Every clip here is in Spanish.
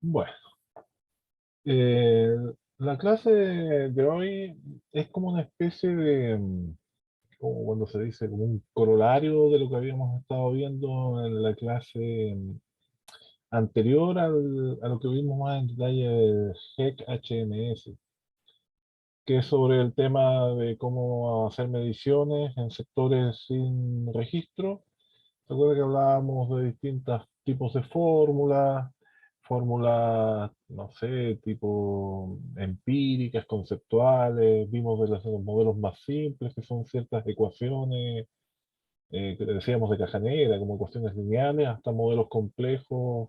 Bueno, eh, la clase de hoy es como una especie de, como cuando se dice, como un corolario de lo que habíamos estado viendo en la clase anterior a lo que vimos más en detalle de HEC HMS, que es sobre el tema de cómo hacer mediciones en sectores sin registro. Recuerda que hablábamos de distintos tipos de fórmulas, fórmulas, no sé, tipo empíricas, conceptuales, vimos de los modelos más simples, que son ciertas ecuaciones que decíamos de caja negra, como ecuaciones lineales, hasta modelos complejos,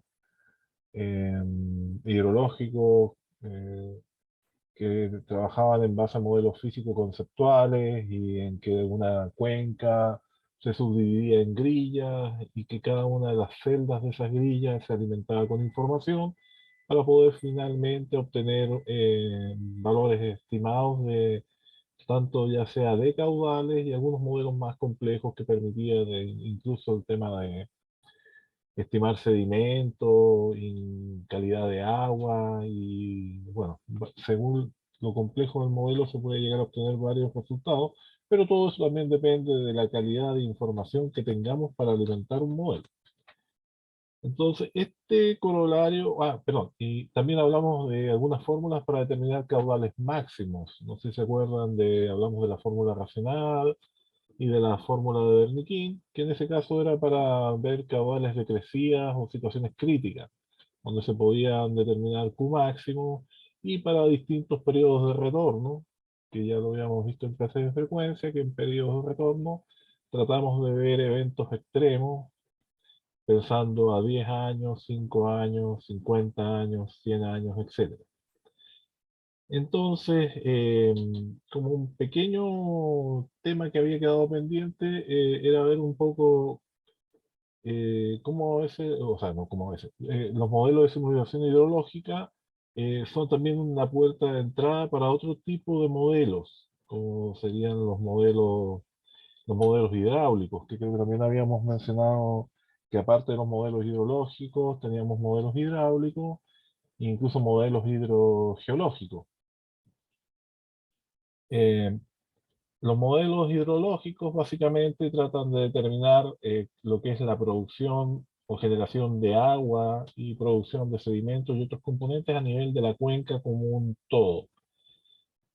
eh, hidrológicos, que trabajaban en base a modelos físico-conceptuales y en que una cuenca se subdividía en grillas y que cada una de las celdas de esas grillas se alimentaba con información para poder finalmente obtener valores estimados de tanto ya sea de caudales y algunos modelos más complejos que permitían incluso el tema de estimar sedimento y calidad de agua y bueno, según lo complejo del modelo se puede llegar a obtener varios resultados, pero todo eso también depende de la calidad de información que tengamos para alimentar un modelo. Entonces, este corolario, perdón, y también hablamos de algunas fórmulas para determinar caudales máximos. No sé si se acuerdan hablamos de la fórmula racional, y de la fórmula de Bernoulli, que en ese caso era para ver caudales de crecidas o situaciones críticas, donde se podían determinar Q máximo, y para distintos periodos de retorno, que ya lo habíamos visto en clases de frecuencia, que en periodos de retorno tratamos de ver eventos extremos, pensando a 10 años, 5 años, 50 años, 100 años, etc. Entonces, como un pequeño tema que había quedado pendiente, era ver un poco cómo o sea, no cómo los modelos de simulación hidrológica son también una puerta de entrada para otro tipo de modelos, como serían los modelos hidráulicos, que creo que también habíamos mencionado que aparte de los modelos hidrológicos, teníamos modelos hidráulicos, e incluso modelos hidrogeológicos. Eh, Los modelos hidrológicos básicamente tratan de determinar lo que es la producción o generación de agua y producción de sedimentos y otros componentes a nivel de la cuenca como un todo.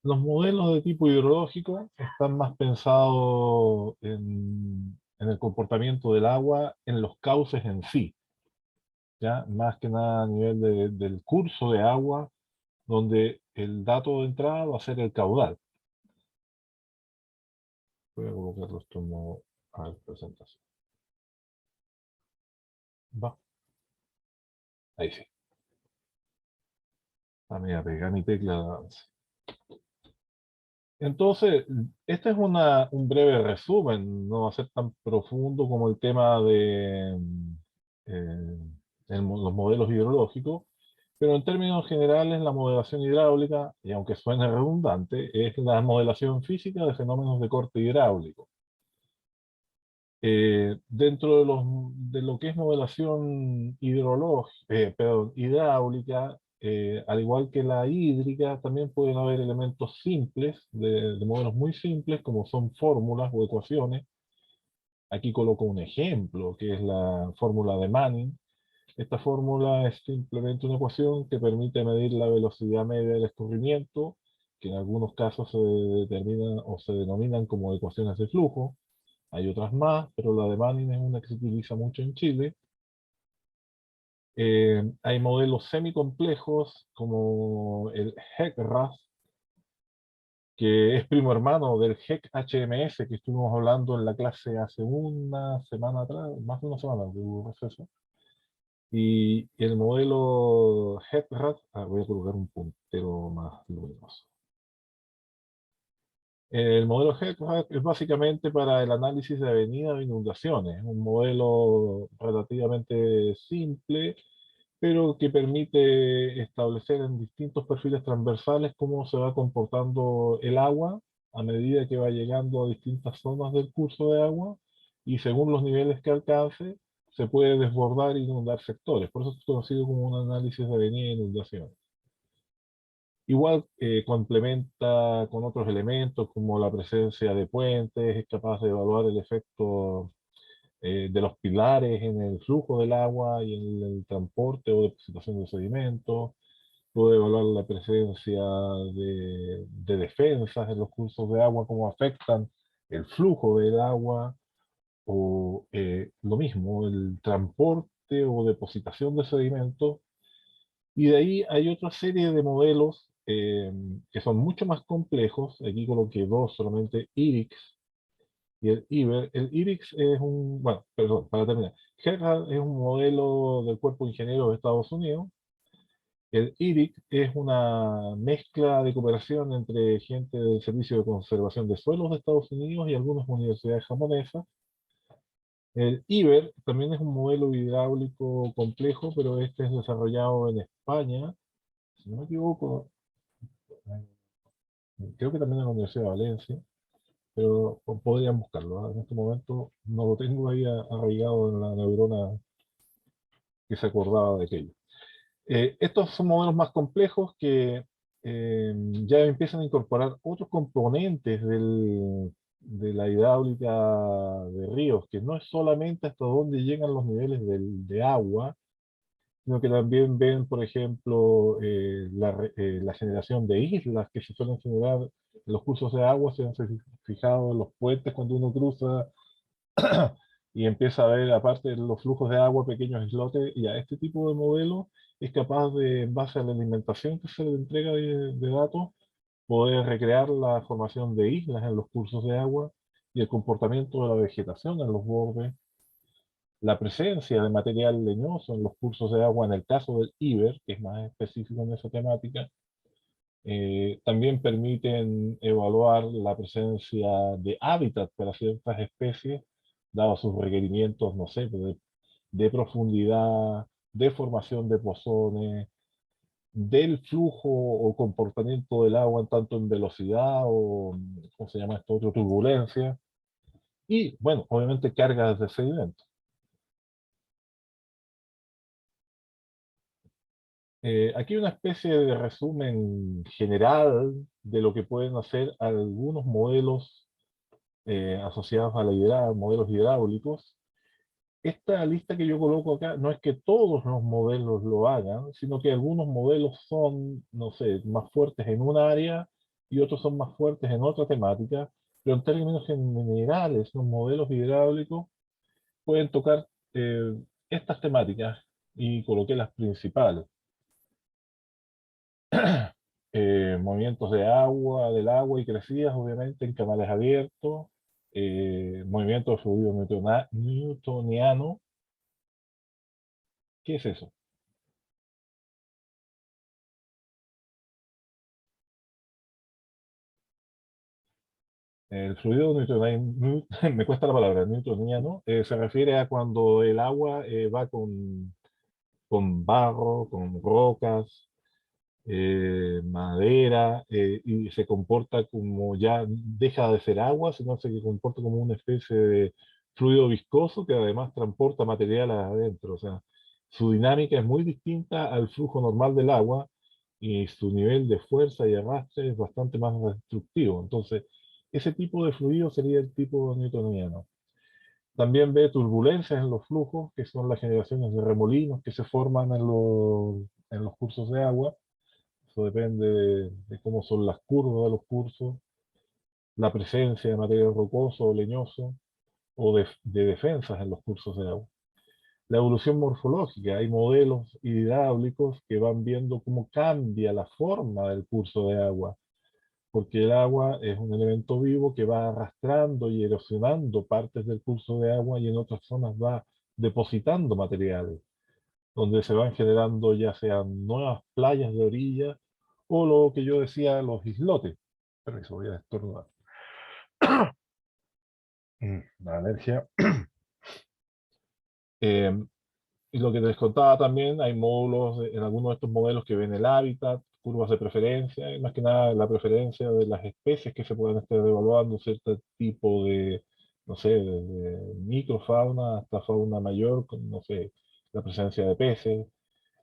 Los modelos de tipo hidrológico están más pensados en el comportamiento del agua en los cauces en sí, ¿ya? Más que nada a nivel del curso de agua, donde el dato de entrada va a ser el caudal. Voy a colocarlo esto en modo presentación. Va, ahí sí. Mira, pegar mi tecla de avance. Entonces, este es un breve resumen, no va a ser tan profundo como el tema de eh, los modelos hidrológicos, pero en términos generales la modelación hidráulica, y aunque suene redundante, es la modelación física de fenómenos de corte hidráulico. Dentro de lo que es modelación hidráulica, al igual que la hídrica, también pueden haber elementos simples, de modelos muy simples, como son fórmulas o ecuaciones. Aquí coloco un ejemplo, que es la fórmula de Manning. Esta fórmula es simplemente una ecuación que permite medir la velocidad media del escurrimiento, que en algunos casos se determinan o se denominan como ecuaciones de flujo. Hay otras más, pero la de Manning es una que se utiliza mucho en Chile. Hay modelos semicomplejos como el HEC-RAS, que es primo hermano del HEC-HMS que estuvimos hablando en la clase hace una semana atrás, más de una semana que hubo receso. Y el modelo HEC-RAS, voy a colocar un puntero más luminoso. El modelo HEC-RAS es básicamente para el análisis de avenida de inundaciones, un modelo relativamente simple, pero que permite establecer en distintos perfiles transversales cómo se va comportando el agua a medida que va llegando a distintas zonas del curso de agua y según los niveles que alcance, se puede desbordar e inundar sectores. Por eso es conocido como un análisis de avenida e inundación. Igual complementa con otros elementos como la presencia de puentes, es capaz de evaluar el efecto de los pilares en el flujo del agua y en el transporte o depositación de sedimentos. Puede evaluar la presencia de defensas en los cursos de agua, cómo afectan el flujo del agua o lo mismo, el transporte o depositación de sedimentos. Y de ahí hay otra serie de modelos que son mucho más complejos. Aquí coloqué dos solamente, IRIX y el IBER. El IRIX es un, bueno, perdón, para terminar. GERRAD es un modelo del Cuerpo de Ingenieros de Estados Unidos. El IRIC es una mezcla de cooperación entre gente del Servicio de Conservación de Suelos de Estados Unidos y algunas universidades japonesas. El IBER también es un modelo hidráulico complejo, pero este es desarrollado en España, si no me equivoco, creo que también en la Universidad de Valencia, pero podrían buscarlo, ¿ah? En este momento no lo tengo ahí arraigado en la neurona que se acordaba de aquello. Estos son modelos más complejos que ya empiezan a incorporar otros componentes de la hidráulica de ríos, que no es solamente hasta dónde llegan los niveles de agua, sino que también ven, por ejemplo, la generación de islas que se suelen generar en los cursos de agua. Se han fijado en los puentes cuando uno cruza y empieza a ver, aparte de los flujos de agua, pequeños islotes, y a este tipo de modelo es capaz de, en base a la alimentación que se le entrega de datos, poder recrear la formación de islas en los cursos de agua y el comportamiento de la vegetación en los bordes, la presencia de material leñoso en los cursos de agua en el caso del IBER, que es más específico en esa temática. También permiten evaluar la presencia de hábitat para ciertas especies, dados sus requerimientos, no sé, de profundidad, de formación de pozones, del flujo o comportamiento del agua, en tanto en velocidad o, ¿cómo se llama esto? Otro, turbulencia. Y, bueno, obviamente cargas de sedimento. Aquí hay una especie de resumen general de lo que pueden hacer algunos modelos asociados a la modelos hidráulicos. Esta lista que yo coloco acá no es que todos los modelos lo hagan, sino que algunos modelos son, no sé, más fuertes en un área y otros son más fuertes en otra temática, pero en términos generales, los modelos hidráulicos pueden tocar estas temáticas y coloqué las principales. Movimientos de agua, del agua y crecidas, obviamente, en canales abiertos, movimiento de fluido newtoniano. ¿Qué es eso? El fluido newtoniano, me cuesta la palabra, newtoniano, se refiere a cuando el agua va con barro, con rocas, madera, y se comporta como ya deja de ser agua, sino que se comporta como una especie de fluido viscoso que además transporta material adentro. O sea, su dinámica es muy distinta al flujo normal del agua y su nivel de fuerza y arrastre es bastante más destructivo. Entonces, ese tipo de fluido sería el tipo newtoniano. También ve turbulencias en los flujos, que son las generaciones de remolinos que se forman en los cursos de agua. Eso depende de cómo son las curvas de los cursos, la presencia de material rocoso o leñoso, o de defensas en los cursos de agua. La evolución morfológica, hay modelos hidráulicos que van viendo cómo cambia la forma del curso de agua, porque el agua es un elemento vivo que va arrastrando y erosionando partes del curso de agua y en otras zonas va depositando materiales, donde se van generando ya sean nuevas playas de orilla o lo que yo decía, los islotes. Pero eso voy a estornudar. La alergia. Eh, y lo que les contaba también, hay módulos en algunos de estos modelos que ven el hábitat, curvas de preferencia, y más que nada la preferencia de las especies que se pueden estar evaluando, cierto tipo de no sé, desde microfauna hasta fauna mayor, con, no sé, la presencia de peces,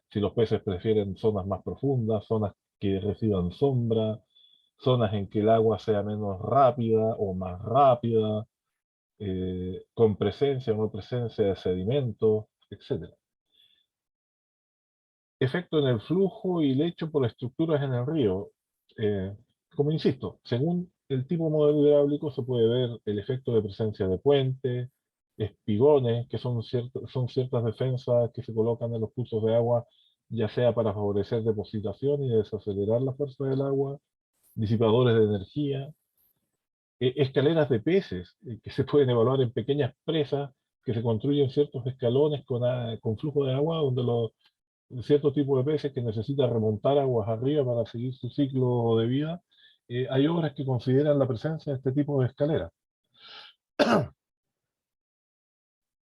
si los peces prefieren zonas más profundas, zonas que reciban sombra, zonas en que el agua sea menos rápida o más rápida, con presencia o no presencia de sedimentos, etcétera. Efecto en el flujo y lecho por estructuras en el río. Eh, Como insisto, según el tipo de modelo hidráulico se puede ver el efecto de presencia de puentes, espigones, que son ciertas defensas que se colocan en los cursos de agua, ya sea para favorecer depositación y desacelerar la fuerza del agua, disipadores de energía, escaleras de peces, que se pueden evaluar en pequeñas presas que se construyen ciertos escalones con flujo de agua, donde cierto tipo de peces que necesita remontar aguas arriba para seguir su ciclo de vida. Hay obras que consideran la presencia de este tipo de escaleras.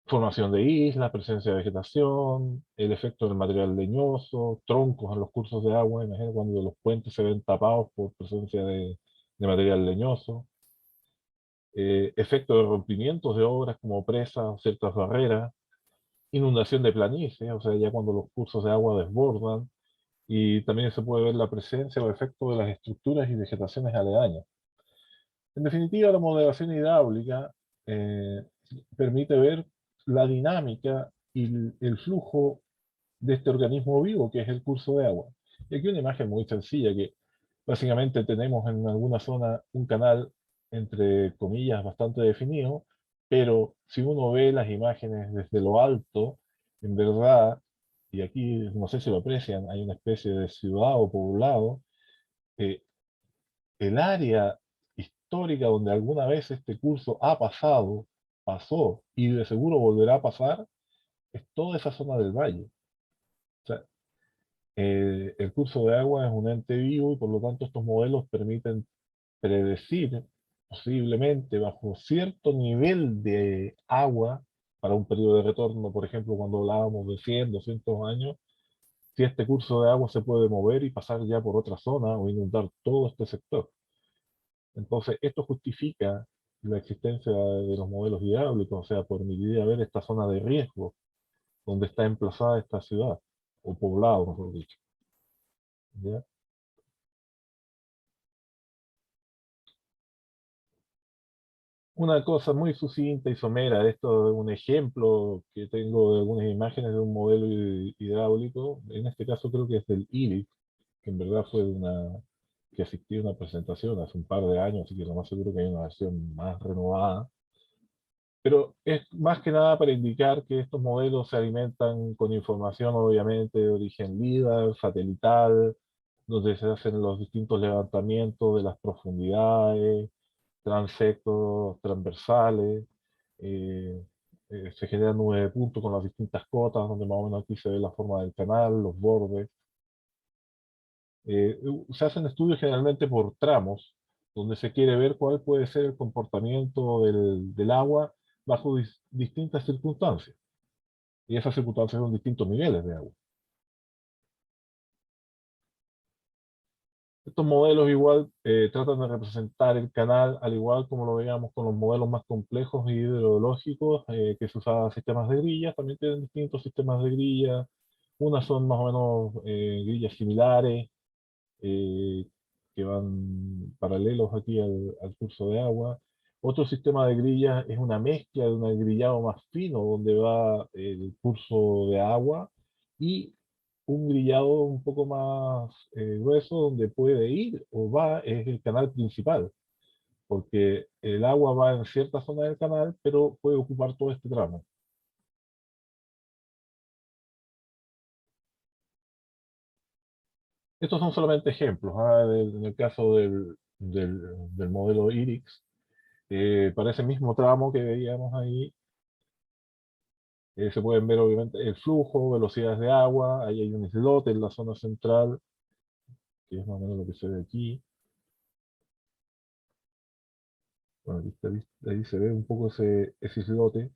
Formación de islas, presencia de vegetación, el efecto del material leñoso, troncos en los cursos de agua, imagínate cuando los puentes se ven tapados por presencia de material leñoso, efecto de rompimientos de obras como presas o ciertas barreras, inundación de planicies, o sea, ya cuando los cursos de agua desbordan, y también se puede ver la presencia o efecto de las estructuras y vegetaciones aledañas. En definitiva, la modelación hidráulica eh, permite ver la dinámica y el flujo de este organismo vivo que es el curso de agua. Y aquí una imagen muy sencilla que básicamente tenemos en alguna zona un canal entre comillas bastante definido, pero si uno ve las imágenes desde lo alto, en verdad, y aquí no sé si lo aprecian, hay una especie de ciudad o poblado, eh, el área histórica donde alguna vez este curso ha pasado, pasó y de seguro volverá a pasar, es toda esa zona del valle. O sea, el curso de agua es un ente vivo y por lo tanto estos modelos permiten predecir posiblemente bajo cierto nivel de agua para un periodo de retorno, por ejemplo, cuando hablábamos de 100, 200 años, si este curso de agua se puede mover y pasar ya por otra zona o inundar todo este sector. Entonces, esto justifica la existencia de los modelos hidráulicos, o sea, permitiría ver esta zona de riesgo donde está emplazada esta ciudad, o poblado, mejor dicho. ¿Ya? Una cosa muy sucinta y somera, esto es un ejemplo que tengo de algunas imágenes de un modelo hidráulico, en este caso creo que es del IRI, que en verdad fue que asistí a una presentación hace un par de años, así que lo más seguro que hay una versión más renovada, pero es más que nada para indicar que estos modelos se alimentan con información obviamente de origen LIDAR, satelital, donde se hacen los distintos levantamientos de las profundidades, transectos transversales, eh, se generan nubes de puntos con las distintas cotas, donde más o menos aquí se ve la forma del canal, los bordes. Se hacen estudios generalmente por tramos, donde se quiere ver cuál puede ser el comportamiento del agua bajo distintas circunstancias. Y esas circunstancias son distintos niveles de agua. Estos modelos igual tratan de representar el canal, al igual como lo veíamos con los modelos más complejos y hidrológicos que se usaban sistemas de grillas, también tienen distintos sistemas de grillas. Unas son más o menos grillas similares, eh, que van paralelos aquí al curso de agua. Otro sistema de grillas es una mezcla de un grillado más fino, donde va el curso de agua, y un grillado un poco más grueso, donde puede ir o va, es el canal principal, porque el agua va en cierta zona del canal, pero puede ocupar todo este tramo. Estos son solamente ejemplos. En el caso del modelo IRIX, para ese mismo tramo que veíamos ahí, se pueden ver obviamente el flujo, velocidades de agua, ahí hay un islote en la zona central, que es más o menos lo que se ve aquí. Bueno, ahí se ve un poco ese islote.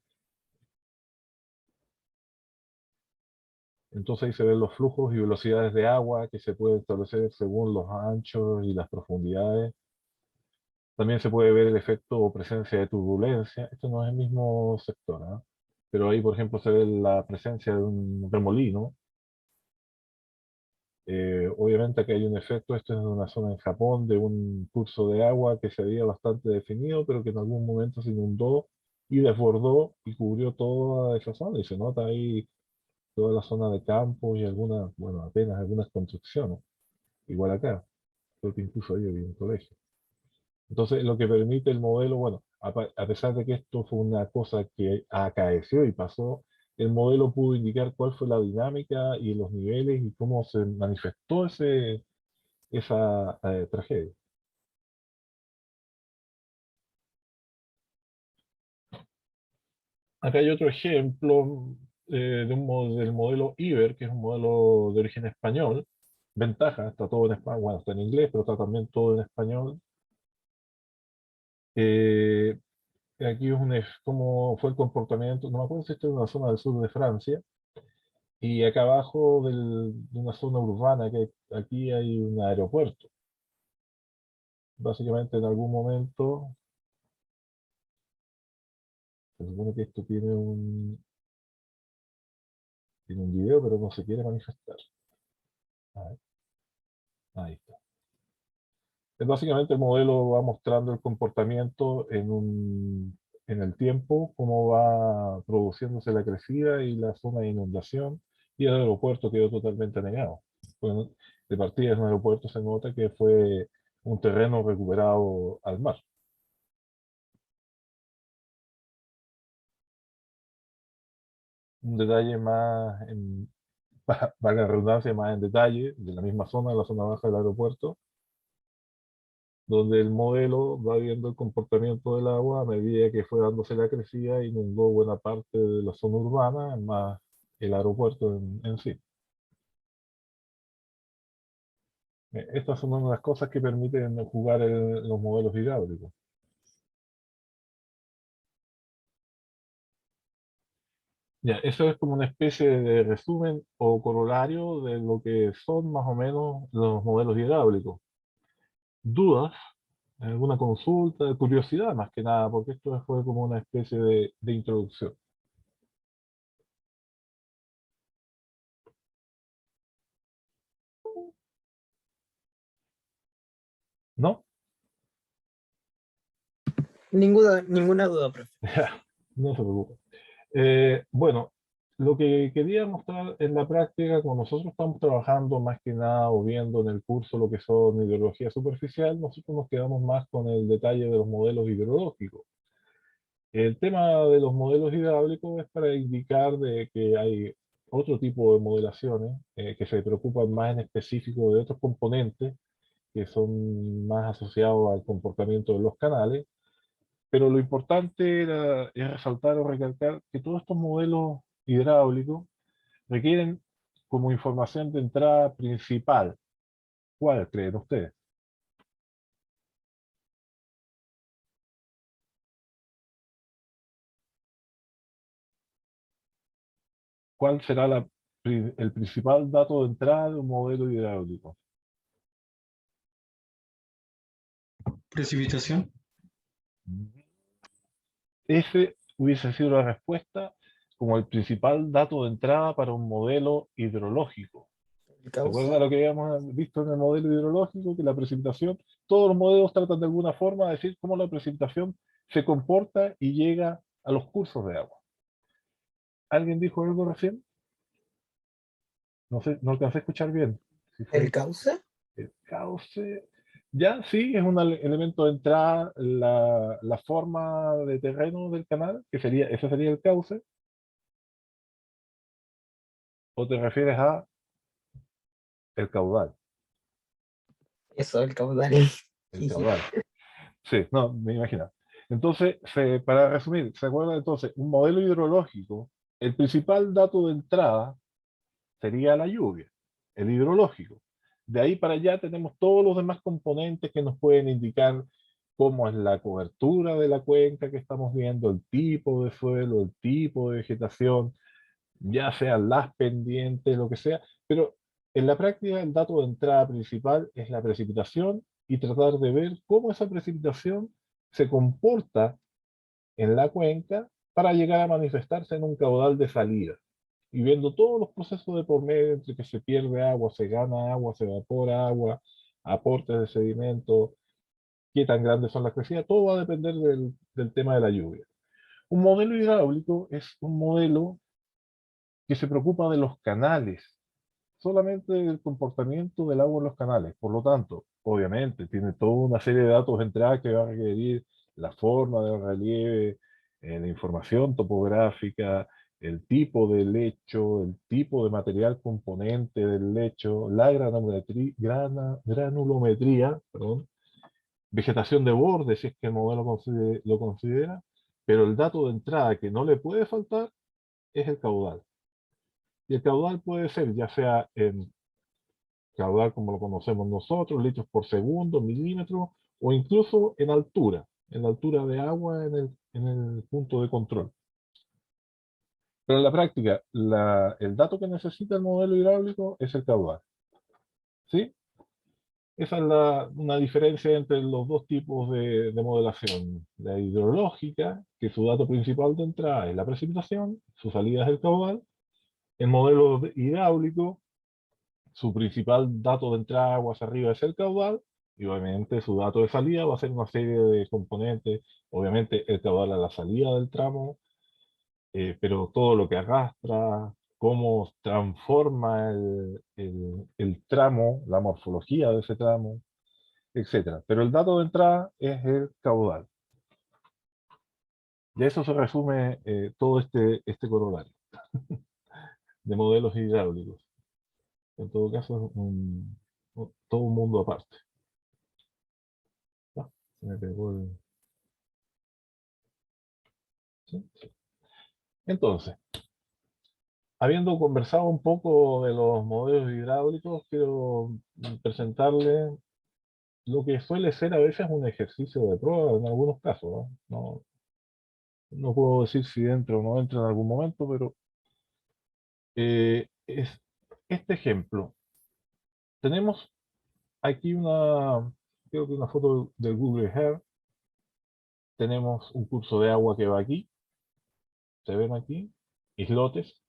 Entonces ahí se ven los flujos y velocidades de agua que se pueden establecer según los anchos y las profundidades. También se puede ver el efecto o presencia de turbulencia. Esto no es el mismo sector, ¿ah? Pero ahí, por ejemplo, se ve la presencia de un remolino. Obviamente que hay un efecto, esto es en una zona en Japón, de un curso de agua que se veía bastante definido, pero que en algún momento se inundó y desbordó y cubrió toda esa zona. Y se nota ahí toda la zona de campos y algunas, bueno, apenas algunas construcciones. Igual acá, creo que incluso ahí había un colegio. Entonces, lo que permite el modelo, bueno, a pesar de que esto fue una cosa que acaeció y pasó, el modelo pudo indicar cuál fue la dinámica y los niveles y cómo se manifestó esa tragedia. Acá hay otro ejemplo del modelo IBER, que es un modelo de origen español. Ventaja, está todo en español, bueno, está en inglés, pero está también todo en español. Eh, Aquí es cómo fue el comportamiento, no me acuerdo si esto es una zona del sur de Francia, y acá abajo de una zona urbana, aquí hay un aeropuerto. Básicamente en algún momento, se supone que esto tiene un video, pero no se quiere manifestar. A ver, ahí está. Básicamente el modelo va mostrando el comportamiento en el tiempo, cómo va produciéndose la crecida y la zona de inundación, y el aeropuerto quedó totalmente anegado. Bueno, de partida en un aeropuerto se nota que fue un terreno recuperado al mar. Un detalle más, valga la redundancia, más en detalle, de la misma zona, la zona baja del aeropuerto, donde el modelo va viendo el comportamiento del agua a medida que fue dándose la crecida, inundó buena parte de la zona urbana, más el aeropuerto en sí. Estas son una de las cosas que permiten jugar los modelos hidráulicos. Ya, eso es como una especie de resumen o corolario de lo que son más o menos los modelos hidráulicos. ¿Dudas? ¿Alguna consulta? Curiosidad más que nada, porque esto fue como una especie de introducción. ¿No? Ninguna duda, profe. No se preocupe. Bueno, lo que quería mostrar en la práctica, cuando nosotros estamos trabajando más que nada o viendo en el curso lo que son hidrología superficial, nosotros nos quedamos más con el detalle de los modelos hidrológicos. El tema de los modelos hidráulicos es para indicar de que hay otro tipo de modelaciones que se preocupan más en específico de otros componentes que son más asociados al comportamiento de los canales, pero lo importante es resaltar o recalcar que todos estos modelos hidráulicos requieren como información de entrada principal. ¿Cuál creen ustedes? ¿Cuál será el principal dato de entrada de un modelo hidráulico? Precipitación. Ese hubiese sido la respuesta como el principal dato de entrada para un modelo hidrológico. El ¿Se acuerdan cauce. lo que habíamos visto en el modelo hidrológico? Que la precipitación, todos los modelos tratan de alguna forma de decir cómo la precipitación se comporta y llega a los cursos de agua. ¿Alguien dijo algo recién? No sé, no alcancé a escuchar bien. Si fue El cauce. el cauce. Ya, sí, es un elemento de entrada, la forma de terreno del canal, ese sería el cauce. ¿O te refieres a el caudal? Eso, el caudal. El caudal. Sí, no, me imagino. Entonces, para resumir, ¿se acuerdan entonces? Un modelo hidrológico, el principal dato de entrada sería la lluvia, el hidrológico. De ahí para allá tenemos todos los demás componentes que nos pueden indicar cómo es la cobertura de la cuenca que estamos viendo, el tipo de suelo, el tipo de vegetación, ya sean las pendientes, lo que sea, pero en la práctica el dato de entrada principal es la precipitación y tratar de ver cómo esa precipitación se comporta en la cuenca para llegar a manifestarse en un caudal de salida. Y viendo todos los procesos de por medio entre que se pierde agua, se gana agua, se evapora agua, aportes de sedimento, qué tan grandes son las crecidas, todo va a depender del tema de la lluvia. Un modelo hidráulico es un modelo que se preocupa de los canales, solamente del comportamiento del agua en los canales. Por lo tanto, obviamente, tiene toda una serie de datos de entrada que va a requerir la forma del relieve, la información topográfica, el tipo de lecho, el tipo de material componente del lecho, la granulometría, perdón, vegetación de borde, si es que el modelo lo considera, pero el dato de entrada que no le puede faltar es el caudal. Y el caudal puede ser ya sea en caudal como lo conocemos nosotros, litros por segundo, milímetros, o incluso en la altura de agua en el punto de control. Pero en la práctica, el dato que necesita el modelo hidráulico es el caudal. ¿Sí? Esa es una diferencia entre los dos tipos de modelación. La hidrológica, que su dato principal de entrada es la precipitación, su salida es el caudal. El modelo hidráulico, su principal dato de entrada aguas arriba es el caudal, y obviamente su dato de salida va a ser una serie de componentes, obviamente el caudal a la salida del tramo, pero todo lo que arrastra, cómo transforma el tramo, la morfología de ese tramo, etcétera. Pero el dato de entrada es el caudal. Y a eso se resume todo este corolario de modelos hidráulicos. En todo caso, es todo un mundo aparte. Ah, se me pegó ¿sí? Entonces, habiendo conversado un poco de los modelos hidráulicos, quiero presentarles lo que suele ser a veces un ejercicio de prueba en algunos casos, ¿no? No puedo decir si entra o no entra en algún momento, pero es este ejemplo. Tenemos aquí creo que una foto del Google Earth. Tenemos un curso de agua que va aquí, se ven aquí, islotes.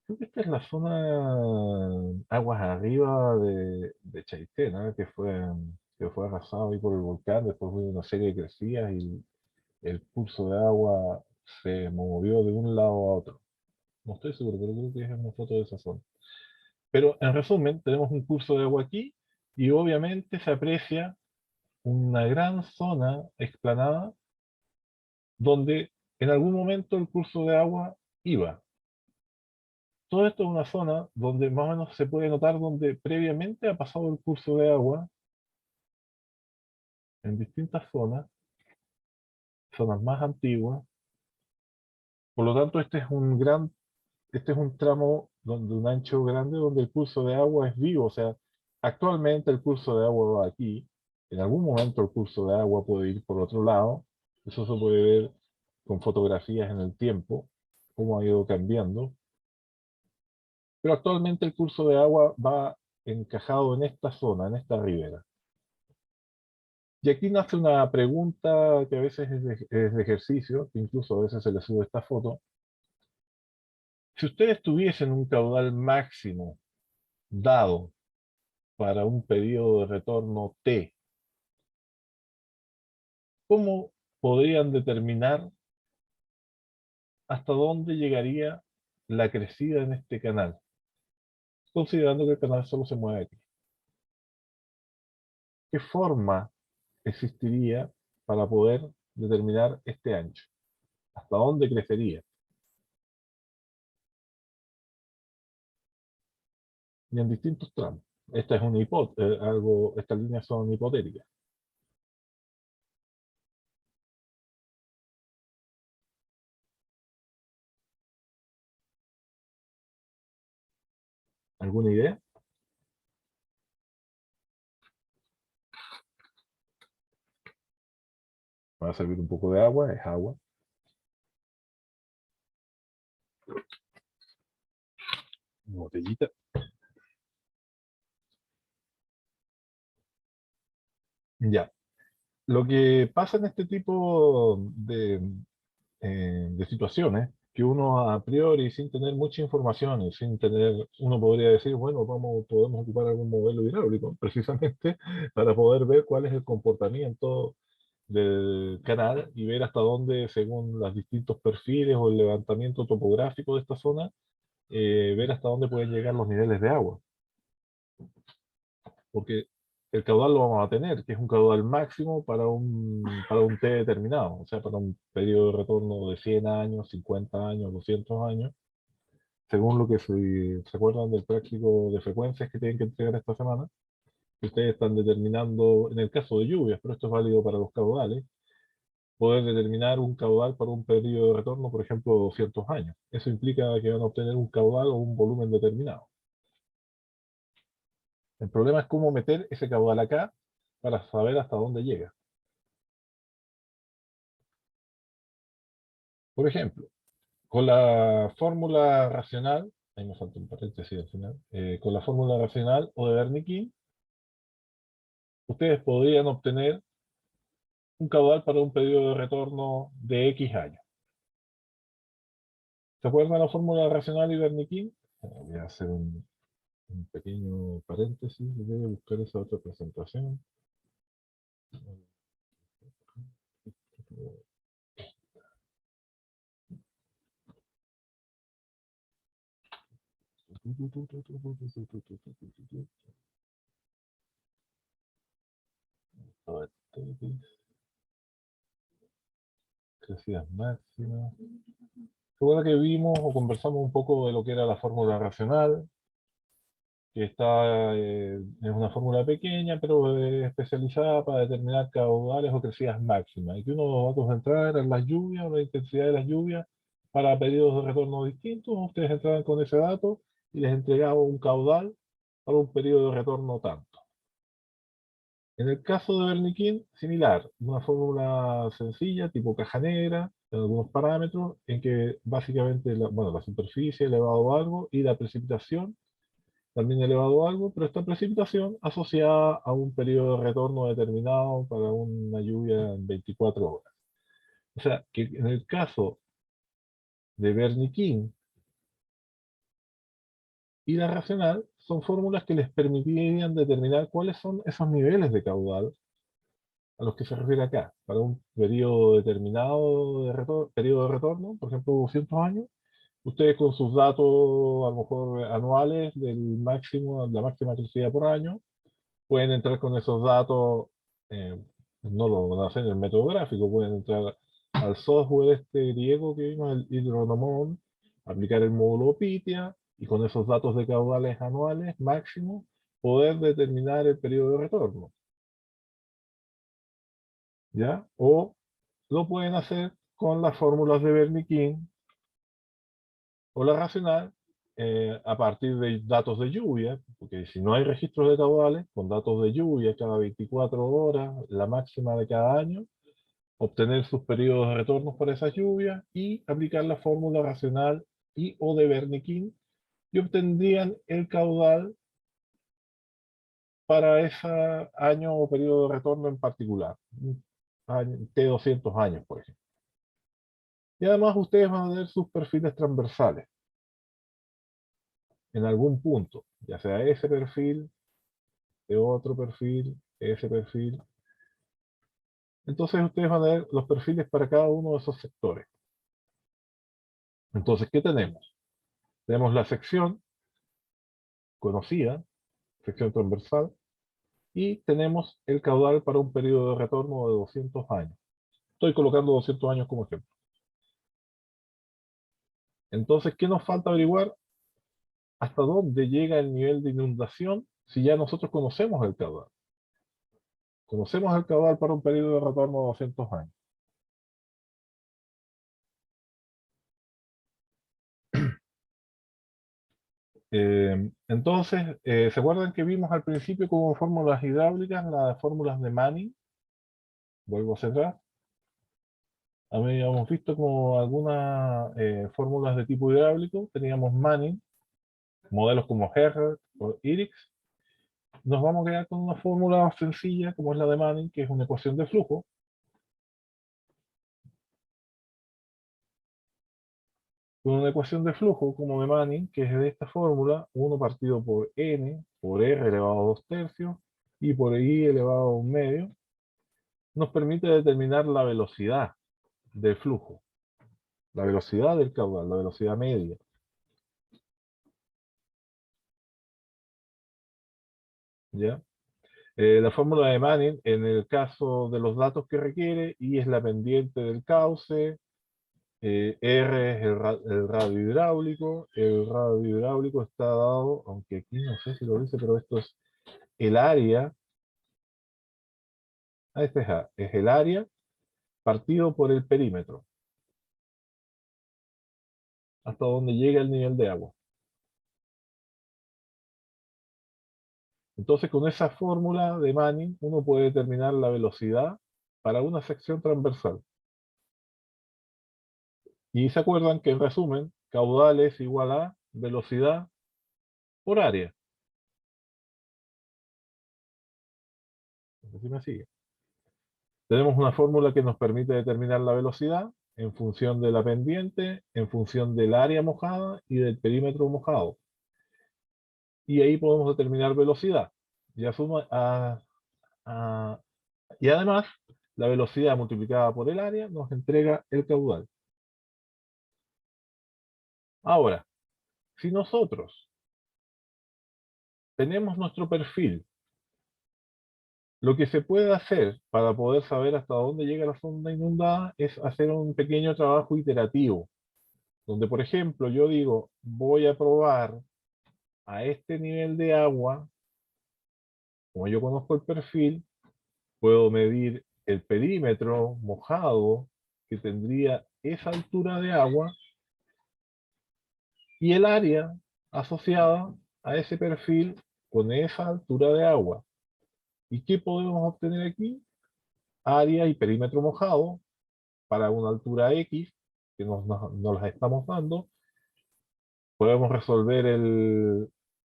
Creo que esta es la zona aguas arriba de Chaitén, ¿no? Que fue arrasado ahí por el volcán, después hubo una serie de crecidas y el curso de agua se movió de un lado a otro. No estoy seguro, pero creo que es una foto de esa zona. Pero en resumen, tenemos un curso de agua aquí y obviamente se aprecia una gran zona explanada donde en algún momento el curso de agua iba. Todo esto es una zona donde más o menos se puede notar donde previamente ha pasado el curso de agua en distintas zonas más antiguas. Por lo tanto, este es un tramo donde un ancho grande donde el curso de agua es vivo. O sea, actualmente el curso de agua va aquí. En algún momento el curso de agua puede ir por otro lado. Eso se puede ver con fotografías en el tiempo, cómo ha ido cambiando. Pero actualmente el curso de agua va encajado en esta zona, en esta ribera. Y aquí nace una pregunta que a veces es de ejercicio, que incluso a veces se le sube esta foto. Si ustedes tuviesen un caudal máximo dado para un periodo de retorno T, ¿cómo podrían determinar hasta dónde llegaría la crecida en este canal? Considerando que el canal solo se mueve aquí. ¿Qué forma existiría para poder determinar este ancho? ¿Hasta dónde crecería? Y en distintos tramos. Esta es una estas líneas son hipotéticas. ¿Alguna idea? Va a servir un poco de agua, es agua. Una botellita. Ya. Lo que pasa en este tipo de situaciones, que uno a priori, sin tener mucha información y sin tener, uno podría decir, bueno, podemos ocupar algún modelo hidráulico, precisamente para poder ver cuál es el comportamiento del canal y ver hasta dónde, según los distintos perfiles o el levantamiento topográfico de esta zona, ver hasta dónde pueden llegar los niveles de agua. Porque el caudal lo vamos a tener, que es un caudal máximo para un T determinado, o sea, para un periodo de retorno de 100 años, 50 años, 200 años, según lo que se acuerdan del práctico de frecuencias que tienen que entregar esta semana, que ustedes están determinando, en el caso de lluvias, pero esto es válido para los caudales, poder determinar un caudal para un periodo de retorno, por ejemplo, de 200 años. Eso implica que van a obtener un caudal o un volumen determinado. El problema es cómo meter ese caudal acá para saber hasta dónde llega. Por ejemplo, con la fórmula racional, ahí me falta un paréntesis al final, con la fórmula racional o de Wernicke, ustedes podrían obtener un caudal para un periodo de retorno de X años. ¿Se acuerdan la fórmula racional y Wernicke? Voy a hacer un pequeño paréntesis, voy a buscar esa otra presentación. Crecidas máximas. Recuerda que vimos o conversamos un poco de lo que era la fórmula racional, que es una fórmula pequeña, pero especializada para determinar caudales o crecidas máximas. Y que uno de los datos de entrada eran las lluvias o la intensidad de las lluvias para periodos de retorno distintos. Ustedes entraban con ese dato y les entregaba un caudal para un periodo de retorno tanto. En el caso de Wernicke, similar, una fórmula sencilla, tipo caja negra, en algunos parámetros, en que básicamente la superficie elevado a algo y la precipitación también elevado a algo, pero esta precipitación asociada a un periodo de retorno determinado para una lluvia en 24 horas. O sea, que en el caso de Wernicke y la racional, son fórmulas que les permitirían determinar cuáles son esos niveles de caudal a los que se refiere acá, para un periodo determinado periodo de retorno, por ejemplo 200 años, ustedes con sus datos a lo mejor anuales del máximo, la máxima crecida por año, pueden entrar con esos datos, eh, no lo van a hacer en el método gráfico, pueden entrar al software este griego que vimos, el Hydronomon, aplicar el módulo Pythia y con esos datos de caudales anuales máximos poder determinar el periodo de retorno, ¿ya? O lo pueden hacer con las fórmulas de Wernicke o la racional a partir de datos de lluvia, porque si no hay registros de caudales, con datos de lluvia cada 24 horas, la máxima de cada año, obtener sus periodos de retornos para esas lluvias y aplicar la fórmula racional y o de Wernicke y obtendrían el caudal para ese año o periodo de retorno en particular, T200 años, por ejemplo. Y además ustedes van a ver sus perfiles transversales en algún punto, ya sea ese perfil, de otro perfil, ese perfil. Entonces ustedes van a ver los perfiles para cada uno de esos sectores. Entonces, ¿qué tenemos? Tenemos la sección conocida, sección transversal, y tenemos el caudal para un periodo de retorno de 200 años. Estoy colocando 200 años como ejemplo. Entonces, ¿qué nos falta averiguar? ¿Hasta dónde llega el nivel de inundación si ya nosotros conocemos el caudal? Conocemos el caudal para un periodo de retorno de 200 años. Entonces, ¿se acuerdan que vimos al principio como fórmulas hidráulicas las fórmulas de Manning? Vuelvo hacia atrás. Habíamos visto como algunas fórmulas de tipo hidráulico. Teníamos Manning, modelos como Herert o IRIX, nos vamos a quedar con una fórmula sencilla como es la de Manning, que es una ecuación de flujo. Con una ecuación de flujo como de Manning, que es de esta fórmula, 1 partido por n, por r elevado a 2 tercios, y por i elevado a 1 medio, nos permite determinar la velocidad del flujo, la velocidad del caudal, la velocidad media. ¿Ya? La fórmula de Manning, en el caso de los datos que requiere, I es la pendiente del cauce, R es el radio hidráulico. El radio hidráulico está dado, aunque aquí no sé si lo dice, pero esto es el área. Este es A, es el área partido por el perímetro, hasta donde llega el nivel de agua. Entonces, con esa fórmula de Manning, uno puede determinar la velocidad para una sección transversal. Y se acuerdan que, en resumen, caudal es igual a velocidad por área. Así me sigue. Tenemos una fórmula que nos permite determinar la velocidad en función de la pendiente, en función del área mojada y del perímetro mojado. Y ahí podemos determinar velocidad. Y, y además, la velocidad multiplicada por el área nos entrega el caudal. Ahora, si nosotros tenemos nuestro perfil, lo que se puede hacer para poder saber hasta dónde llega la zona inundada es hacer un pequeño trabajo iterativo, donde, por ejemplo, yo digo, voy a probar a este nivel de agua, como yo conozco el perfil, puedo medir el perímetro mojado que tendría esa altura de agua y el área asociada a ese perfil con esa altura de agua. ¿Y qué podemos obtener aquí? Área y perímetro mojado para una altura X que nos las estamos dando. Podemos resolver el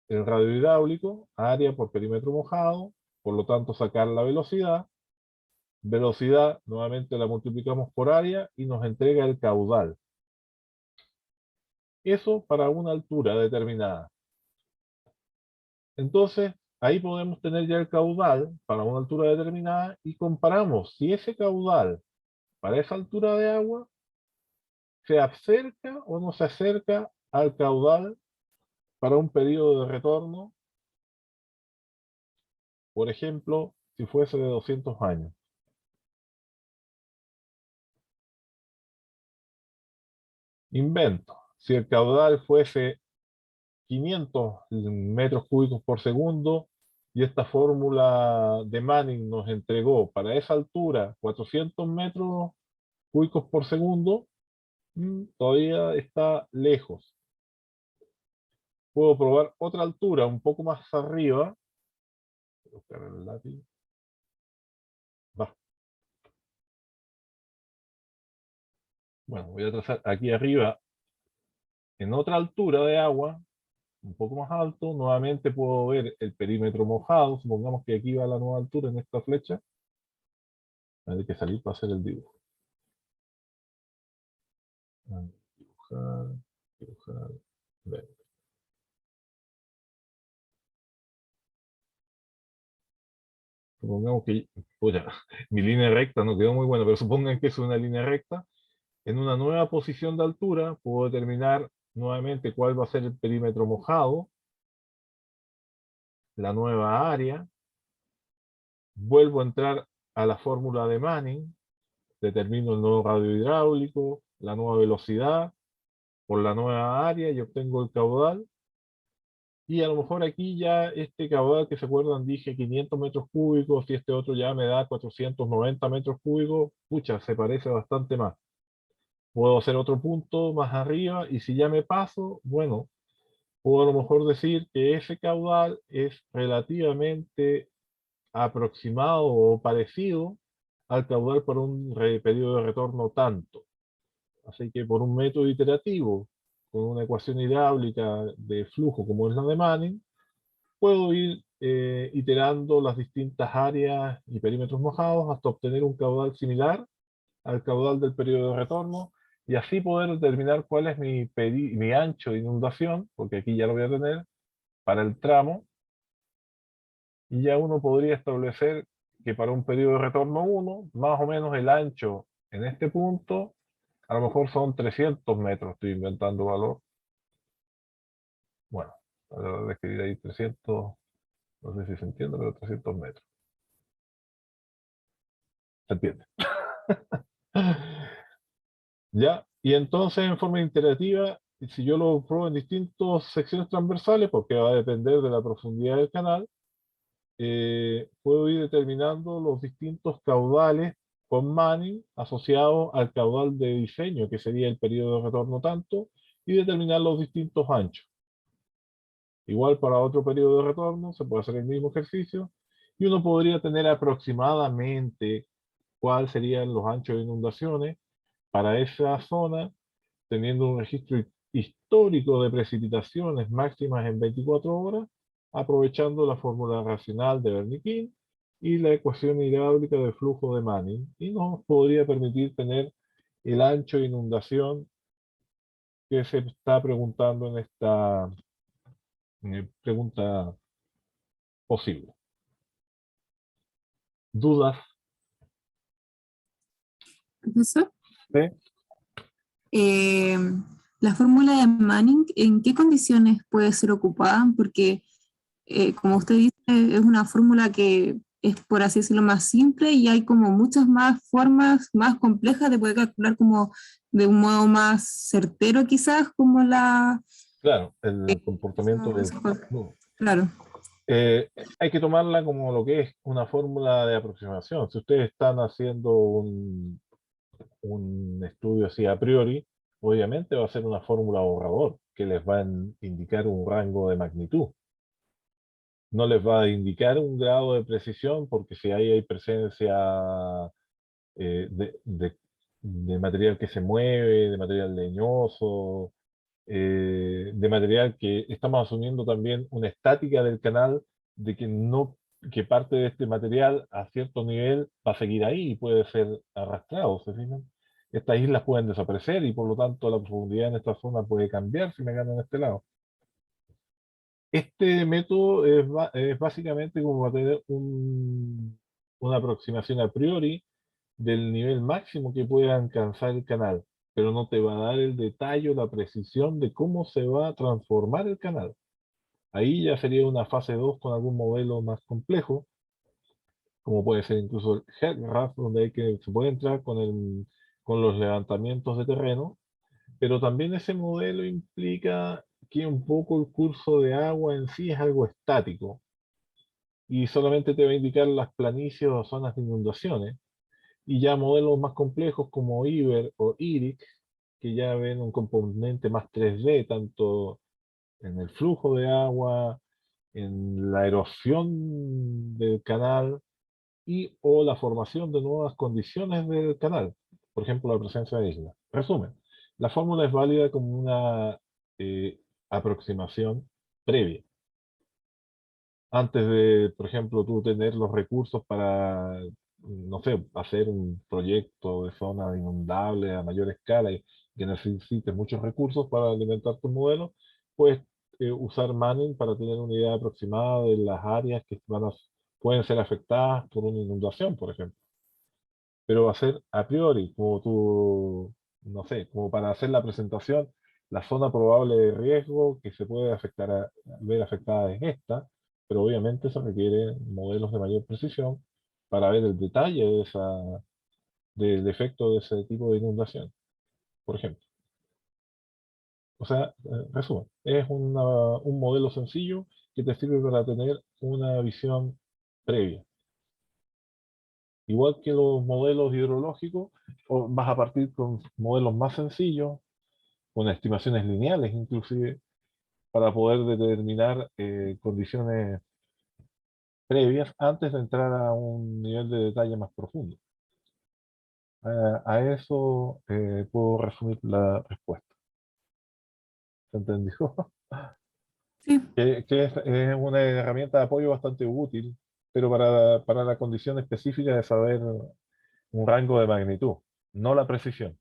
radio hidráulico, área por perímetro mojado, por lo tanto sacar la velocidad. Velocidad, nuevamente la multiplicamos por área y nos entrega el caudal. Eso para una altura determinada. Entonces, ahí podemos tener ya el caudal para una altura determinada y comparamos si ese caudal para esa altura de agua se acerca o no se acerca al caudal para un periodo de retorno, por ejemplo, si fuese de 200 años. Invento. Si el caudal fuese 500 metros cúbicos por segundo y esta fórmula de Manning nos entregó para esa altura 400 metros cúbicos por segundo, todavía está lejos. Puedo probar otra altura un poco más arriba. Voy a buscar el lápiz. Va. Bueno, voy a trazar aquí arriba en otra altura de agua, un poco más alto. Nuevamente puedo ver el perímetro mojado. Supongamos que aquí va la nueva altura en esta flecha. Hay que salir para hacer el dibujo. Dibujar, dibujar, ver. Supongamos que, pucha, mi línea recta no quedó muy buena, pero supongan que es una línea recta. En una nueva posición de altura puedo determinar nuevamente cuál va a ser el perímetro mojado, la nueva área. Vuelvo a entrar a la fórmula de Manning, determino el nuevo radio hidráulico, la nueva velocidad por la nueva área y obtengo el caudal. Y a lo mejor aquí ya este caudal que se acuerdan dije 500 metros cúbicos y este otro ya me da 490 metros cúbicos, pucha, se parece bastante más. Puedo hacer otro punto más arriba y si ya me paso, bueno, puedo a lo mejor decir que ese caudal es relativamente aproximado o parecido al caudal por un periodo de retorno tanto. Así que por un método iterativo, con una ecuación hidráulica de flujo como es la de Manning, puedo ir iterando las distintas áreas y perímetros mojados hasta obtener un caudal similar al caudal del periodo de retorno y así poder determinar cuál es mi ancho de inundación, porque aquí ya lo voy a tener, para el tramo, y ya uno podría establecer que para un periodo de retorno 1, más o menos el ancho en este punto, a lo mejor son 300 metros, estoy inventando valor. Bueno, voy a escribir ahí 300, no sé si se entiende, pero 300 metros. ¿Se entiende? ¿Ya? Y entonces en forma interactiva, si yo lo pruebo en distintas secciones transversales, porque va a depender de la profundidad del canal, puedo ir determinando los distintos caudales con Manning asociados al caudal de diseño, que sería el periodo de retorno tanto, y determinar los distintos anchos. Igual para otro periodo de retorno se puede hacer el mismo ejercicio y uno podría tener aproximadamente cuáles serían los anchos de inundaciones para esa zona, teniendo un registro histórico de precipitaciones máximas en 24 horas, aprovechando la fórmula racional de Wernicke y la ecuación hidráulica del flujo de Manning, y nos podría permitir tener el ancho de inundación que se está preguntando en esta pregunta posible. ¿Dudas? Profesor, ¿Sí? eh, la fórmula de Manning, ¿en qué condiciones puede ser ocupada? Porque, como usted dice, es una fórmula que es, por así decirlo, más simple y hay como muchas más formas más complejas de poder calcular como de un modo más certero quizás, como la... Claro, el comportamiento del nudo. Claro, Eh, hay que tomarla como lo que es una fórmula de aproximación. Si ustedes están haciendo un estudio así a priori, obviamente va a ser una fórmula borrador que les va a indicar un rango de magnitud. No les va a indicar un grado de precisión porque si ahí hay presencia eh, de, de- de material que se mueve, de material leñoso, de material que estamos asumiendo también una estática del canal de que no que parte de este material a cierto nivel va a seguir ahí y puede ser arrastrado, ¿se fijan? Estas islas pueden desaparecer y por lo tanto la profundidad en esta zona puede cambiar si me gano en este lado. Este método es básicamente como va a tener una aproximación a priori del nivel máximo que puede alcanzar el canal, pero no te va a dar el detalle o la precisión de cómo se va a transformar el canal. Ahí ya sería una fase 2 con algún modelo más complejo, como puede ser incluso el HEADRAS, donde se puede entrar con los levantamientos de terreno, pero también ese modelo implica que un poco el curso de agua en sí es algo estático y solamente te va a indicar las planicies o zonas de inundaciones. Y ya modelos más complejos como IBER o IRIC, que ya ven un componente más 3D, tanto en el flujo de agua, en la erosión del canal y o la formación de nuevas condiciones del canal, por ejemplo, la presencia de islas. Resumen, la fórmula es válida como una eh, aproximación previa. Antes de, por ejemplo, tú tener los recursos para, no sé, hacer un proyecto de zona inundable a mayor escala y que necesites muchos recursos para alimentar tu modelo, puedes usar Manning para tener una idea aproximada de las áreas que pueden ser afectadas por una inundación, por ejemplo. Pero va a ser a priori, como tú, no sé, como para hacer la presentación, la zona probable de riesgo que se puede ver afectada es esta, pero obviamente eso requiere modelos de mayor precisión para ver el detalle del efecto de ese tipo de inundación, por ejemplo. O sea, resumen, es un modelo sencillo que te sirve para tener una visión previa. Igual que los modelos hidrológicos, o vas a partir con modelos más sencillos, con estimaciones lineales inclusive, para poder determinar condiciones previas antes de entrar a un nivel de detalle más profundo. A eso puedo resumir la respuesta. ¿Se entendió? Sí, que es una herramienta de apoyo bastante útil, pero para la condición específica de saber un rango de magnitud, no la precisión.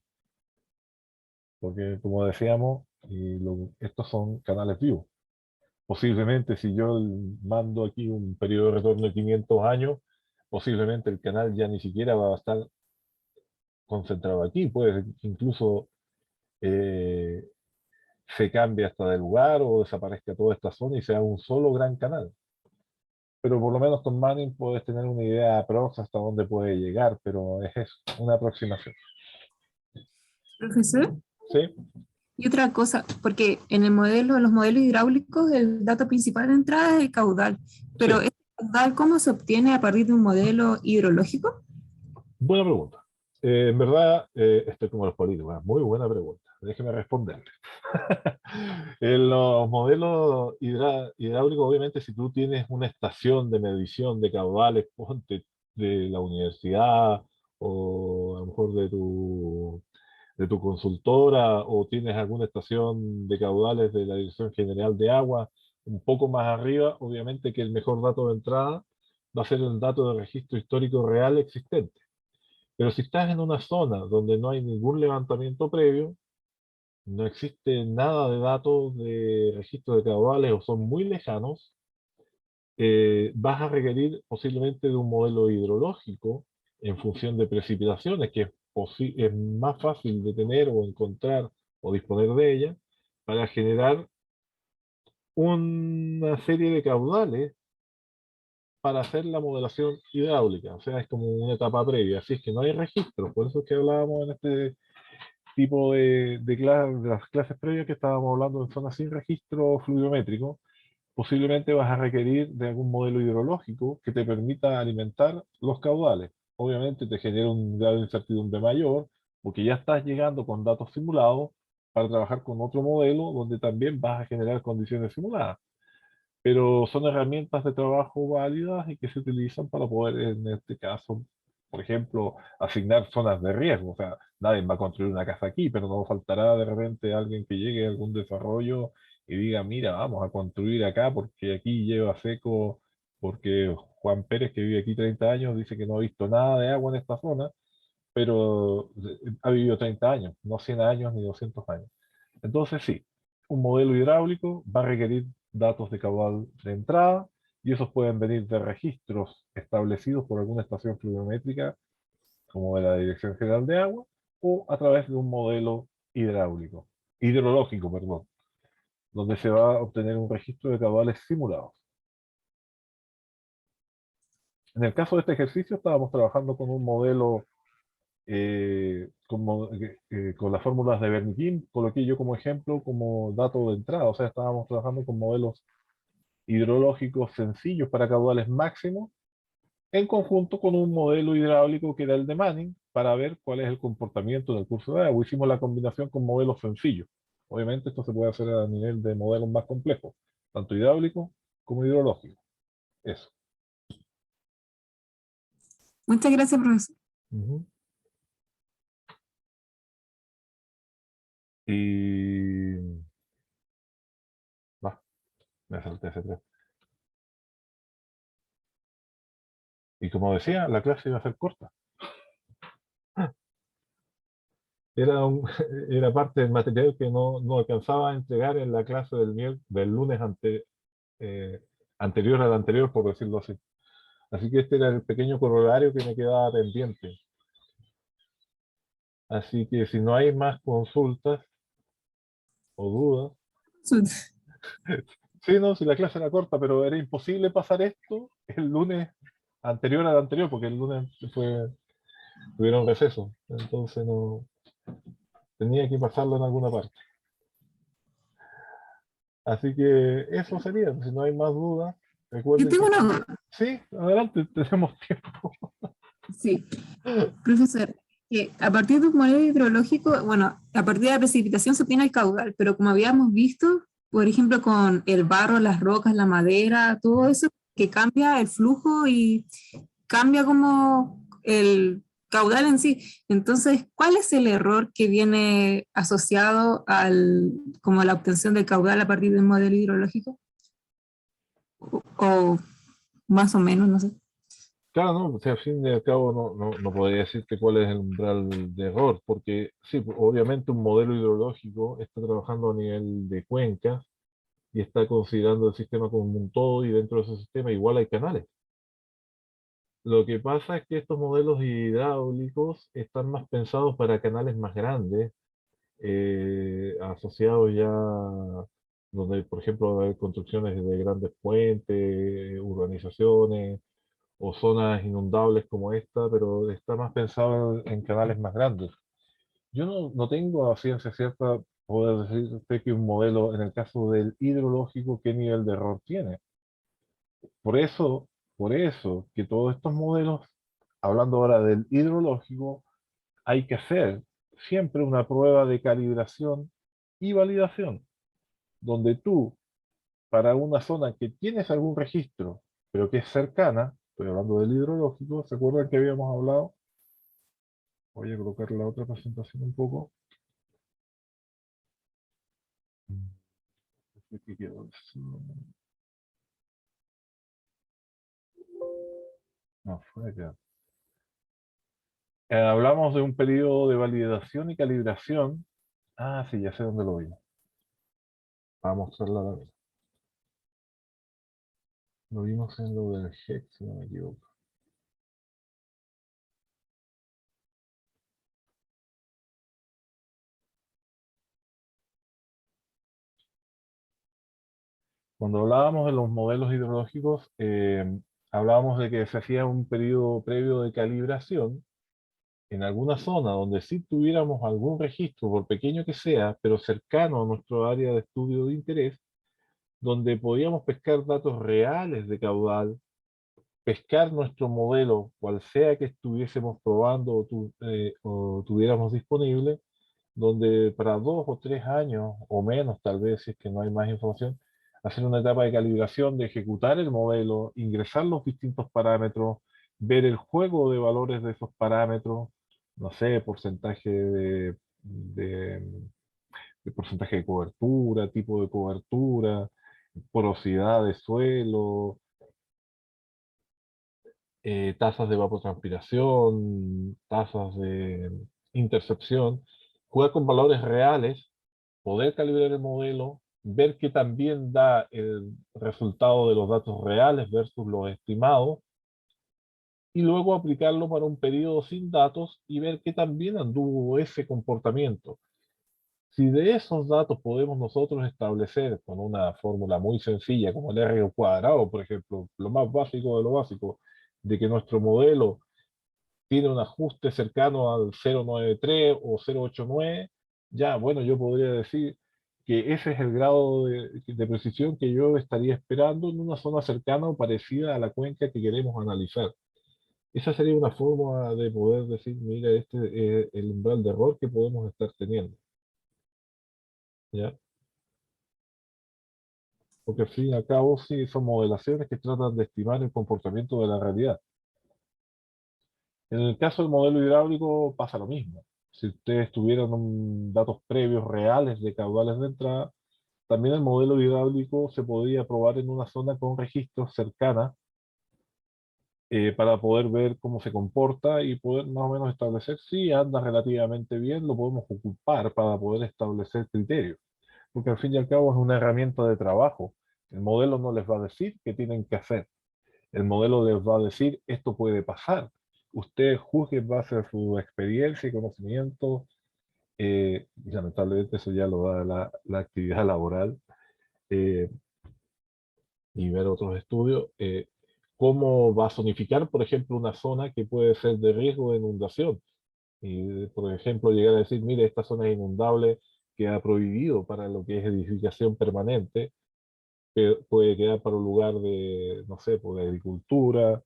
Porque como decíamos, estos son canales vivos. Posiblemente si yo mando aquí un periodo de retorno de 500 años, posiblemente el canal ya ni siquiera va a estar concentrado aquí. Puede ser que incluso eh, se cambie hasta de lugar o desaparezca toda esta zona y sea un solo gran canal. Pero por lo menos con Manning puedes tener una idea aprox hasta dónde puede llegar, pero es eso, una aproximación. profesor. ¿Sí? Y otra cosa, porque en el modelo, los modelos hidráulicos, el dato principal de entrada es el caudal, pero Sí, ¿este caudal cómo se obtiene a partir de un modelo hidrológico? buena pregunta. En verdad, estoy como los políticos, muy buena pregunta. Déjeme responderle. En los modelos hidráulicos, obviamente, si tú tienes una estación de medición de caudales, ponte de la universidad o a lo mejor de tu consultora o tienes alguna estación de caudales de la Dirección General de Agua un poco más arriba, obviamente que el mejor dato de entrada va a ser el dato de registro histórico real existente. Pero si estás en una zona donde no hay ningún levantamiento previo, no existe nada de datos de registro de caudales o son muy lejanos, vas a requerir posiblemente de un modelo hidrológico en función de precipitaciones, que es más fácil de tener o encontrar o disponer de ella, para generar una serie de caudales para hacer la modelación hidráulica. O sea, es como una etapa previa. Así es que no hay registros. Por eso es que hablábamos en este tipo de las clases previas que estábamos hablando en zonas sin registro fluviométrico. Posiblemente vas a requerir de algún modelo hidrológico que te permita alimentar los caudales. Obviamente te genera un grado de incertidumbre mayor, porque ya estás llegando con datos simulados para trabajar con otro modelo donde también vas a generar condiciones simuladas. Pero son herramientas de trabajo válidas y que se utilizan para poder, en este caso, por ejemplo, asignar zonas de riesgo. O sea, nadie va a construir una casa aquí, pero no faltará de repente alguien que llegue a algún desarrollo y diga, mira, vamos a construir acá porque aquí lleva seco, porque Juan Pérez, que vive aquí 30 años, dice que no ha visto nada de agua en esta zona, pero ha vivido 30 años, no 100 años ni 200 años. Entonces, sí, un modelo hidráulico va a requerir datos de caudal de entrada y esos pueden venir de registros establecidos por alguna estación pluviométrica, como de la Dirección General de Agua, o a través de un modelo hidrológico, perdón, donde se va a obtener un registro de caudales simulados. En el caso de este ejercicio, estábamos trabajando con un modelo con las fórmulas de Bernoulli, coloqué yo como ejemplo, como dato de entrada, o sea, estábamos trabajando con modelos hidrológicos sencillos para caudales máximos, en conjunto con un modelo hidráulico que era el de Manning, para ver cuál es el comportamiento del curso de agua. Hicimos la combinación con modelos sencillos. Obviamente esto se puede hacer a nivel de modelos más complejos, tanto hidráulico como hidrológico. Eso. Muchas gracias, profesor. Ujú. Y... Va, me salté ese tres. Y como decía, la clase iba a ser corta. Era parte del material que no alcanzaba a entregar en la clase del lunes eh, anterior al anterior, por decirlo así. Así que este era el pequeño corolario que me quedaba pendiente. Así que si no hay más consultas o dudas, sí, no, si la clase era corta, pero era imposible pasar esto el lunes anterior al anterior, porque el lunes tuvieron receso. Entonces no tenía que pasarlo en alguna parte. Así que eso sería, si no hay más dudas, Yo recuerden que tengo una duda. sí, adelante, tenemos tiempo. Sí, profesor, que a partir de un modelo hidrológico, bueno, a partir de la precipitación se obtiene el caudal, pero como habíamos visto, por ejemplo, con el barro, las rocas, la madera, todo eso, que cambia el flujo y cambia como el caudal en sí. Entonces, ¿cuál es el error que viene asociado como a la obtención del caudal a partir de un modelo hidrológico? o más o menos, no sé. Claro, no, o sea, al fin y al cabo no podría decirte cuál es el umbral de error, porque sí, pues, obviamente un modelo hidrológico está trabajando a nivel de cuencas y está considerando el sistema como un todo y dentro de ese sistema igual hay canales. Lo que pasa es que estos modelos hidráulicos están más pensados para canales más grandes, asociados ya donde, por ejemplo, hay construcciones de grandes puentes, urbanizaciones o zonas inundables como esta, pero está más pensado en canales más grandes. Yo no tengo a ciencia cierta poder decirte que un modelo, en el caso del hidrológico, qué nivel de error tiene. Por eso, por eso que todos estos modelos, hablando ahora del hidrológico, hay que hacer siempre una prueba de calibración y validación, donde tú, para una zona que tienes algún registro, pero que es cercana, estoy hablando del hidrológico, ¿se acuerdan que habíamos hablado? Voy a colocar la otra presentación un poco. Aquí quedó eso. No, fue acá. Hablamos de un periodo de validación y calibración. Ah, sí, ya sé dónde lo vi. Para mostrarla también. Lo vimos en lo del GEC, si no me equivoco. Cuando hablábamos de los modelos hidrológicos, hablábamos de que se hacía un periodo previo de calibración en alguna zona donde sí tuviéramos algún registro, por pequeño que sea, pero cercano a nuestro área de estudio de interés, donde podíamos pescar datos reales de caudal, pescar nuestro modelo, cual sea que estuviésemos probando o tuviéramos disponible, donde para 2 o 3 años o menos, tal vez, si es que no hay más información, hacer una etapa de calibración, de ejecutar el modelo, ingresar los distintos parámetros, ver el juego de valores de esos parámetros, no sé, porcentaje de, de porcentaje de cobertura, tipo de cobertura, porosidad de suelo, tasas de evapotranspiración, tasas de intercepción, jugar con valores reales, poder calibrar el modelo, ver que también da el resultado de los datos reales versus los estimados, y luego aplicarlo para un periodo sin datos y ver que también anduvo ese comportamiento. Si de esos datos podemos nosotros establecer con una fórmula muy sencilla, como el R al cuadrado, por ejemplo, lo más básico de lo básico, de que nuestro modelo tiene un ajuste cercano al 0,93 o 0,89, ya, bueno, yo podría decir que ese es el grado de precisión que yo estaría esperando en una zona cercana o parecida a la cuenca que queremos analizar. Esa sería una forma de poder decir, mira, este es el umbral de error que podemos estar teniendo, ¿ya? Porque al fin y al cabo sí son modelaciones que tratan de estimar el comportamiento de la realidad. En el caso del modelo hidráulico pasa lo mismo. Si ustedes tuvieran datos previos reales de caudales de entrada, también el modelo hidráulico se podría probar en una zona con registros cercanas para poder ver cómo se comporta y poder más o menos establecer si anda relativamente bien, lo podemos ocupar para poder establecer criterios. Porque al fin y al cabo es una herramienta de trabajo. El modelo no les va a decir qué tienen que hacer. El modelo les va a decir, esto puede pasar. Usted juzgue en base a su experiencia y conocimiento, y lamentablemente eso ya lo da la actividad laboral, eh, y ver otros estudios, cómo va a zonificar, por ejemplo, una zona que puede ser de riesgo de inundación. Y, por ejemplo, llegar a decir, mire, esta zona es inundable, queda prohibido para lo que es edificación permanente, que puede quedar para un lugar de, no sé, pues, de agricultura,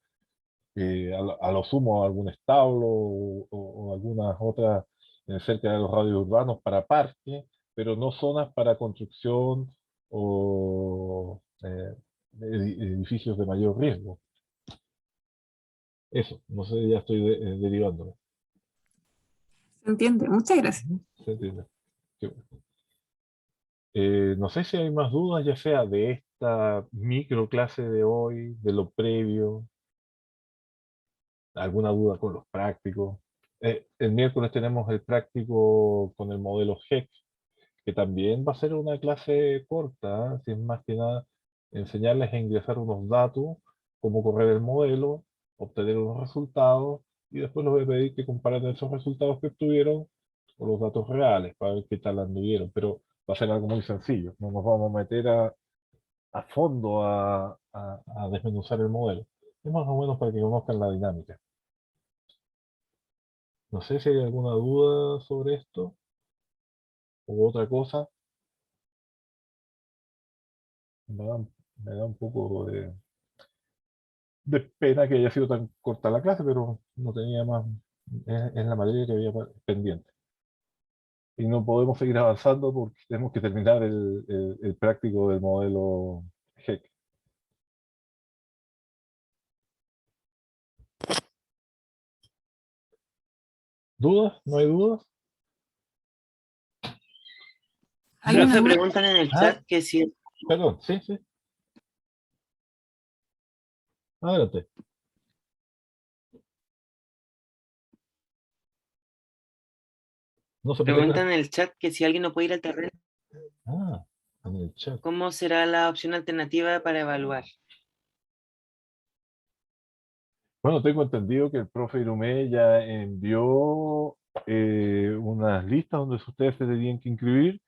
a lo sumo algún establo o algunas otras cerca de los radios urbanos para parque, pero no zonas para construcción o edificios de mayor riesgo. Eso, no sé, ya estoy derivando. ¿Se entiende? Muchas gracias. ¿Se entiende? Qué bueno. No sé si hay más dudas, ya sea de esta micro clase de hoy, de lo previo, alguna duda con los prácticos. El miércoles tenemos el práctico con el modelo GEC, que también va a ser una clase corta, si es más que nada enseñarles a ingresar unos datos, cómo correr el modelo, obtener unos resultados, y después les voy a pedir que comparen esos resultados que obtuvieron con los datos reales, para ver qué tal anduvieron, pero va a ser algo muy sencillo, no nos vamos a meter a fondo a desmenuzar el modelo. Es más o menos para que conozcan la dinámica. No sé si hay alguna duda sobre esto o otra cosa. Me da un poco de pena que haya sido tan corta la clase, pero no tenía más, es la materia que había pendiente. Y no podemos seguir avanzando porque tenemos que terminar el práctico del modelo GEC. ¿Dudas? ¿No hay dudas? Hay una Profe, duda. preguntan en el Ah. chat que si Perdón, sí, sí. Adelante. No se preguntan pregunta. en el chat que si alguien no puede ir al terreno, Ah, en el chat. ¿cómo será la opción alternativa para evaluar? Bueno, tengo entendido que el profe Irumé ya envió unas listas donde ustedes se tenían que inscribir,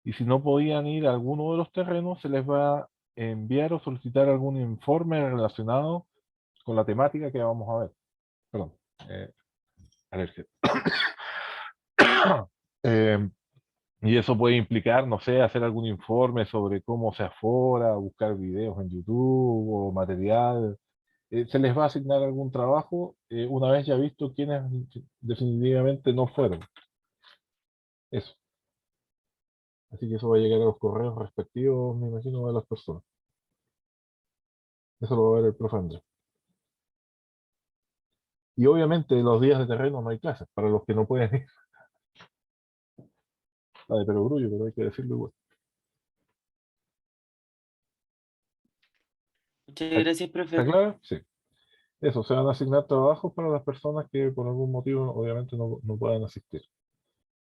y si no podían ir a alguno de los terrenos, se les va a enviar o solicitar algún informe relacionado con la temática que vamos a ver. Perdón, alergia. Eh, y eso puede implicar, no sé, hacer algún informe sobre cómo se afora, buscar videos en YouTube o material. Se les va a asignar algún trabajo una vez ya visto quiénes definitivamente no fueron. Eso. Así que eso va a llegar a los correos respectivos, me imagino, de las personas. Eso lo va a ver el profe Andrés. Y obviamente los días de terreno no hay clases, para los que no pueden ir. La de Perogrullo, pero hay que decirlo igual. Muchas gracias, ¿Está profe. claro? Sí. Eso, se van a asignar trabajos para las personas que por algún motivo obviamente no puedan asistir.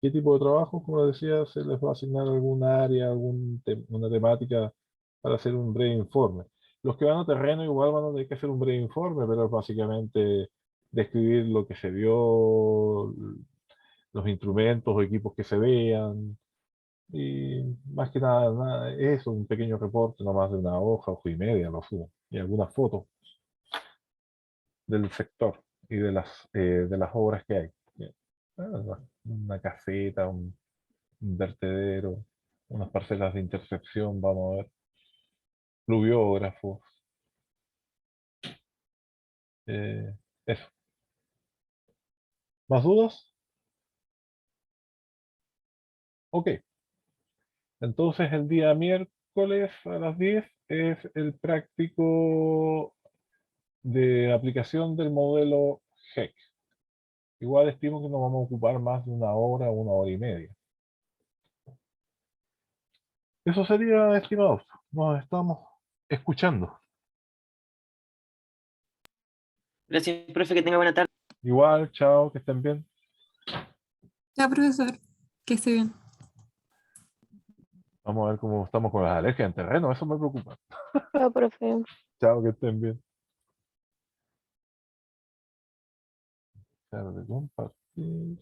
¿Qué tipo de trabajos? Como les decía, se les va a asignar algún área, una temática para hacer un breve informe. Los que van a terreno igual van a tener que hacer un breve informe, pero es básicamente describir lo que se vio, los instrumentos o equipos que se vean, y más que nada eso, un pequeño reporte, no más de una hoja y media, lo subo, y algunas fotos del sector y de las obras que hay. Una caseta, un vertedero, unas parcelas de intersección, vamos a ver, pluviógrafos, eso. ¿Más dudas? Ok. Entonces el día miércoles a las 10 es el práctico de aplicación del modelo GEC. Igual estimo que nos vamos a ocupar más de una hora y media. Eso sería, estimados. Nos estamos escuchando. Gracias, profe, que tenga buena tarde. Igual, chao, que estén bien. Ya, profesor, que esté bien. Vamos a ver cómo estamos con las alergias en terreno, eso me preocupa. Chao, profe. Chao, que estén bien. Claro, de compartir.